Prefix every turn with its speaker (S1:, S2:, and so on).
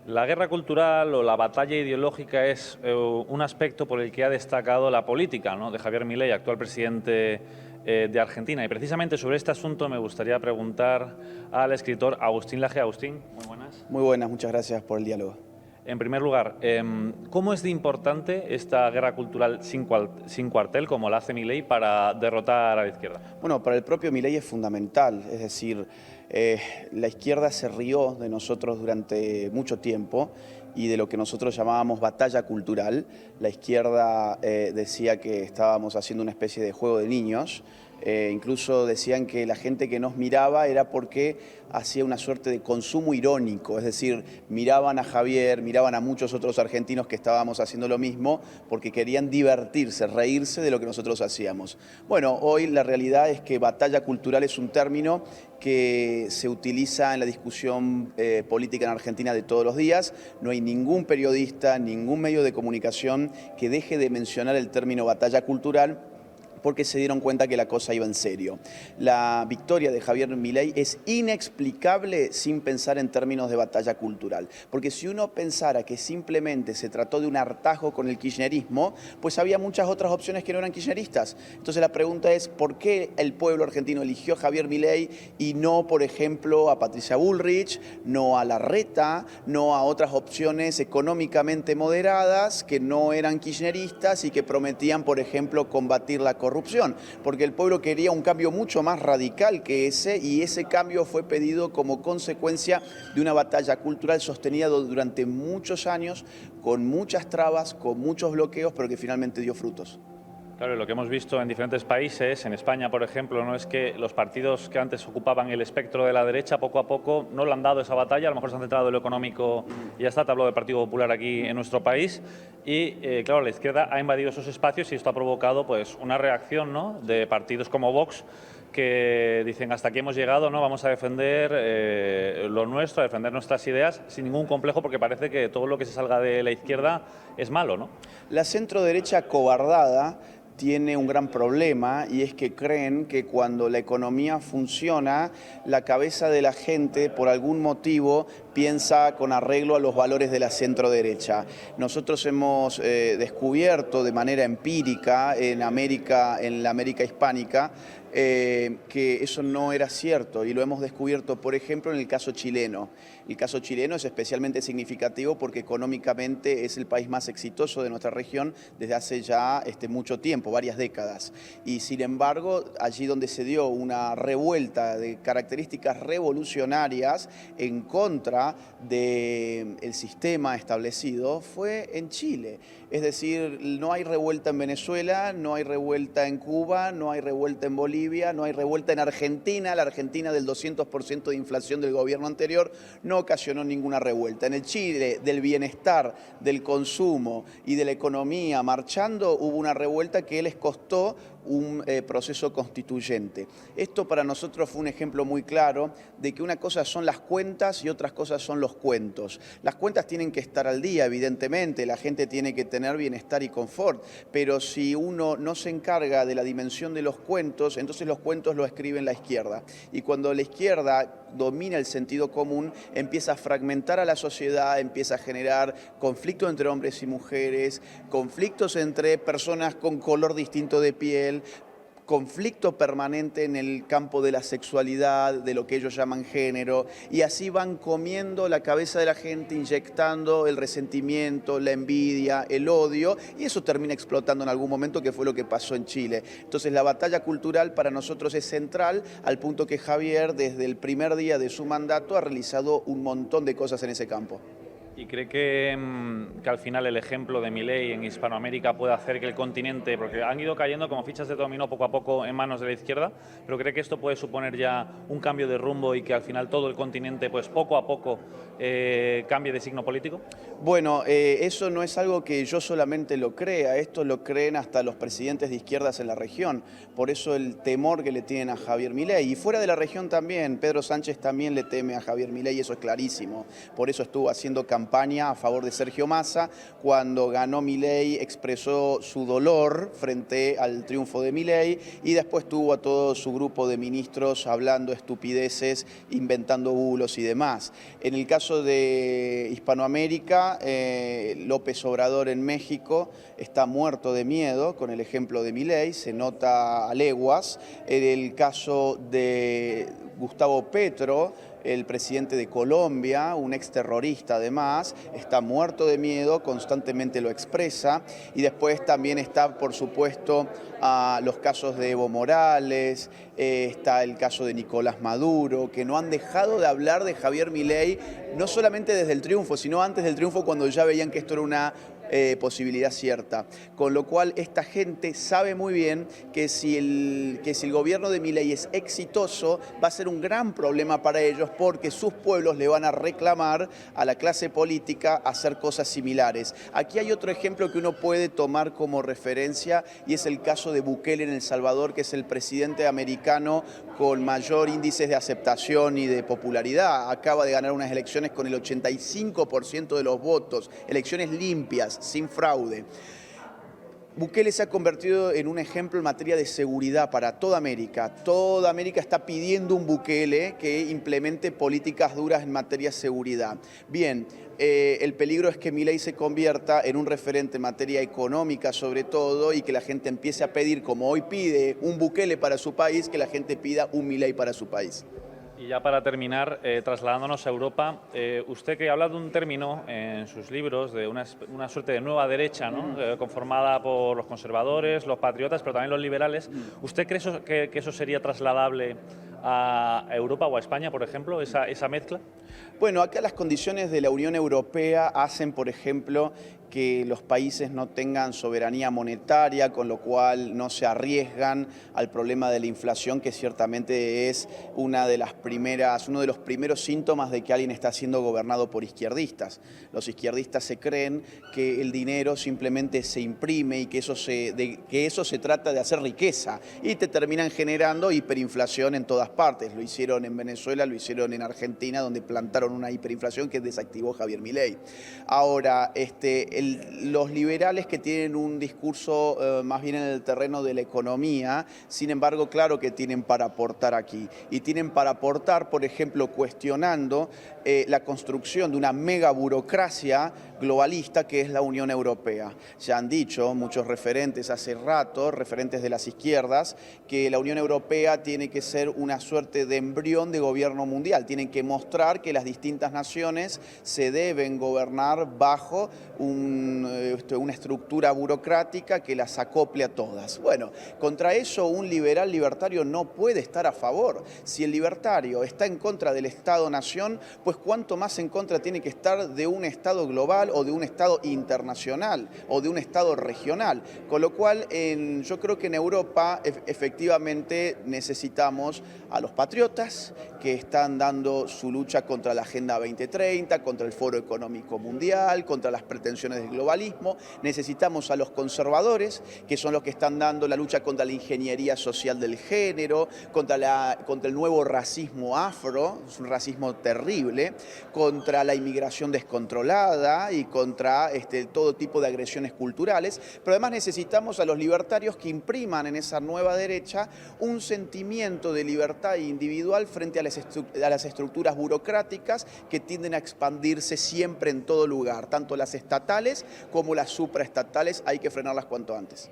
S1: La guerra cultural o la batalla ideológica es un aspecto por el que ha destacado la política, ¿no?, de Javier Milei, actual presidente de Argentina. Y precisamente sobre este asunto me gustaría preguntar al escritor Agustín Laje. Agustín, muy buenas.
S2: Muy buenas, muchas gracias por el diálogo.
S1: En primer lugar, ¿cómo es de importante esta guerra cultural sin cuartel, como la hace Milei, para derrotar a la izquierda?
S2: Bueno, para el propio Milei es fundamental, es decir, la izquierda se rió de nosotros durante mucho tiempo y de lo que nosotros llamábamos batalla cultural. La izquierda decía que estábamos haciendo una especie de juego de niños. Incluso decían que la gente que nos miraba era porque hacía una suerte de consumo irónico, es decir, miraban a Javier, miraban a muchos otros argentinos que estábamos haciendo lo mismo porque querían divertirse, reírse de lo que nosotros hacíamos. Bueno, hoy la realidad es que batalla cultural es un término que se utiliza en la discusión política en Argentina de todos los días. No hay ningún periodista, ningún medio de comunicación que deje de mencionar el término batalla cultural, porque se dieron cuenta que la cosa iba en serio. La victoria de Javier Milei es inexplicable sin pensar en términos de batalla cultural, porque si uno pensara que simplemente se trató de un hartazgo con el kirchnerismo, pues había muchas otras opciones que no eran kirchneristas. Entonces la pregunta es, ¿por qué el pueblo argentino eligió a Javier Milei y no, por ejemplo, a Patricia Bullrich, no a Larreta, no a otras opciones económicamente moderadas que no eran kirchneristas y que prometían, por ejemplo, combatir la corrupción? Porque el pueblo quería un cambio mucho más radical que ese, y ese cambio fue pedido como consecuencia de una batalla cultural sostenida durante muchos años, con muchas trabas, con muchos bloqueos, pero que finalmente dio frutos.
S1: Claro, lo que hemos visto en diferentes países, en España, por ejemplo, no es que los partidos que antes ocupaban el espectro de la derecha, poco a poco no le han dado esa batalla, a lo mejor se han centrado en lo económico y ya está, te hablo del Partido Popular aquí en nuestro país, y claro, la izquierda ha invadido esos espacios y esto ha provocado pues una reacción, ¿no?, de partidos como Vox, que dicen hasta aquí hemos llegado, ¿no?, vamos a defender lo nuestro, a defender nuestras ideas sin ningún complejo, porque parece que todo lo que se salga de la izquierda es malo, ¿no?
S2: La centroderecha cobardada tiene un gran problema, y es que creen que cuando la economía funciona, la cabeza de la gente por algún motivo piensa con arreglo a los valores de la centroderecha. Nosotros hemos descubierto de manera empírica en la América hispánica, que eso no era cierto, y lo hemos descubierto, por ejemplo, en el caso chileno. El caso chileno es especialmente significativo porque económicamente es el país más exitoso de nuestra región desde hace ya mucho tiempo, varias décadas. Y sin embargo, allí donde se dio una revuelta de características revolucionarias en contra del sistema establecido fue en Chile. Es decir, no hay revuelta en Venezuela, no hay revuelta en Cuba, no hay revuelta en Bolivia, no hay revuelta en Argentina. La Argentina del 200% de inflación del gobierno anterior no ocasionó ninguna revuelta. En el Chile del bienestar, del consumo y de la economía marchando, hubo una revuelta que les costó un proceso constituyente. Esto para nosotros fue un ejemplo muy claro de que una cosa son las cuentas y otras cosas son los cuentos. Las cuentas tienen que estar al día, evidentemente, la gente tiene que tener bienestar y confort, pero si uno no se encarga de la dimensión de los cuentos, entonces los cuentos lo escribe la izquierda. Y cuando la izquierda domina el sentido común, empieza a fragmentar a la sociedad, empieza a generar conflictos entre hombres y mujeres, conflictos entre personas con color distinto de piel, conflicto permanente en el campo de la sexualidad, de lo que ellos llaman género, y así van comiendo la cabeza de la gente, inyectando el resentimiento, la envidia, el odio, y eso termina explotando en algún momento, que fue lo que pasó en Chile. Entonces la batalla cultural para nosotros es central, al punto que Javier, desde el primer día de su mandato, ha realizado un montón de cosas en ese campo.
S1: ¿Y cree que al final el ejemplo de Milei en Hispanoamérica puede hacer que el continente, porque han ido cayendo como fichas de dominó poco a poco en manos de la izquierda, pero cree que esto puede suponer ya un cambio de rumbo y que al final todo el continente, pues poco a poco, cambie de signo político?
S2: Bueno, eso no es algo que yo solamente lo crea, esto lo creen hasta los presidentes de izquierdas en la región, por eso el temor que le tienen a Javier Milei. Y fuera de la región también, Pedro Sánchez también le teme a Javier Milei, eso es clarísimo, por eso estuvo haciendo campaña campaña a favor de Sergio Massa. Cuando ganó Milei expresó su dolor frente al triunfo de Milei y después tuvo a todo su grupo de ministros hablando estupideces, inventando bulos y demás. En el caso de Hispanoamérica, López Obrador en México está muerto de miedo con el ejemplo de Milei, se nota a leguas. En el caso de Gustavo Petro, el presidente de Colombia, un exterrorista además, está muerto de miedo, constantemente lo expresa. Y después también está, por supuesto, los casos de Evo Morales, está el caso de Nicolás Maduro, que no han dejado de hablar de Javier Milei, no solamente desde el triunfo, sino antes del triunfo, cuando ya veían que esto era una posibilidad cierta. Con lo cual esta gente sabe muy bien que si el gobierno de Milei es exitoso, va a ser un gran problema para ellos, porque sus pueblos le van a reclamar a la clase política hacer cosas similares. Aquí hay otro ejemplo que uno puede tomar como referencia y es el caso de Bukele en El Salvador, que es el presidente americano con mayor índice de aceptación y de popularidad. Acaba de ganar unas elecciones con el 85% de los votos, elecciones limpias, sin fraude. Bukele se ha convertido en un ejemplo en materia de seguridad para toda América. Toda América está pidiendo un Bukele que implemente políticas duras en materia de seguridad. Bien, el peligro es que Milei se convierta en un referente en materia económica sobre todo y que la gente empiece a pedir, como hoy pide un Bukele para su país, que la gente pida un Milei para su país.
S1: Y ya para terminar, trasladándonos a Europa, usted que habla de un término en sus libros, de una suerte de nueva derecha, ¿no? Conformada por los conservadores, los patriotas, pero también los liberales. ¿Usted cree que eso sería trasladable a Europa o a España, por ejemplo, esa mezcla?
S2: Bueno, acá las condiciones de la Unión Europea hacen, por ejemplo, que los países no tengan soberanía monetaria, con lo cual no se arriesgan al problema de la inflación, que ciertamente es uno de los primeros síntomas de que alguien está siendo gobernado por izquierdistas. Los izquierdistas se creen que el dinero simplemente se imprime y que eso se trata de hacer riqueza y te terminan generando hiperinflación en todas partes. Lo hicieron en Venezuela, lo hicieron en Argentina, donde plantaron una hiperinflación que desactivó Javier Milei. Ahora, los liberales que tienen un discurso más bien en el terreno de la economía, sin embargo, claro que tienen para aportar aquí. Y tienen para aportar, por ejemplo, cuestionando la construcción de una mega burocracia globalista que es la Unión Europea. Ya han dicho muchos referentes hace rato, referentes de las izquierdas, que la Unión Europea tiene que ser una suerte de embrión de gobierno mundial. Tienen que mostrar que las distintas naciones se deben gobernar bajo una estructura burocrática que las acople a todas. Bueno, contra eso un liberal libertario no puede estar a favor. Si el libertario está en contra del Estado-nación, pues cuánto más en contra tiene que estar de un Estado global o de un Estado internacional o de un Estado regional. Con lo cual, yo creo que en Europa efectivamente necesitamos a los patriotas que están dando su lucha contra la Agenda 2030, contra el Foro Económico Mundial, contra las pretensiones del globalismo. Necesitamos a los conservadores, que son los que están dando la lucha contra la ingeniería social del género, contra el nuevo racismo afro, es un racismo terrible, contra la inmigración descontrolada y contra todo tipo de agresiones culturales. Pero además necesitamos a los libertarios que impriman en esa nueva derecha un sentimiento de libertad individual frente a las estructuras burocráticas que tienden a expandirse siempre en todo lugar, tanto las estatales como las supraestatales. Hay que frenarlas cuanto antes.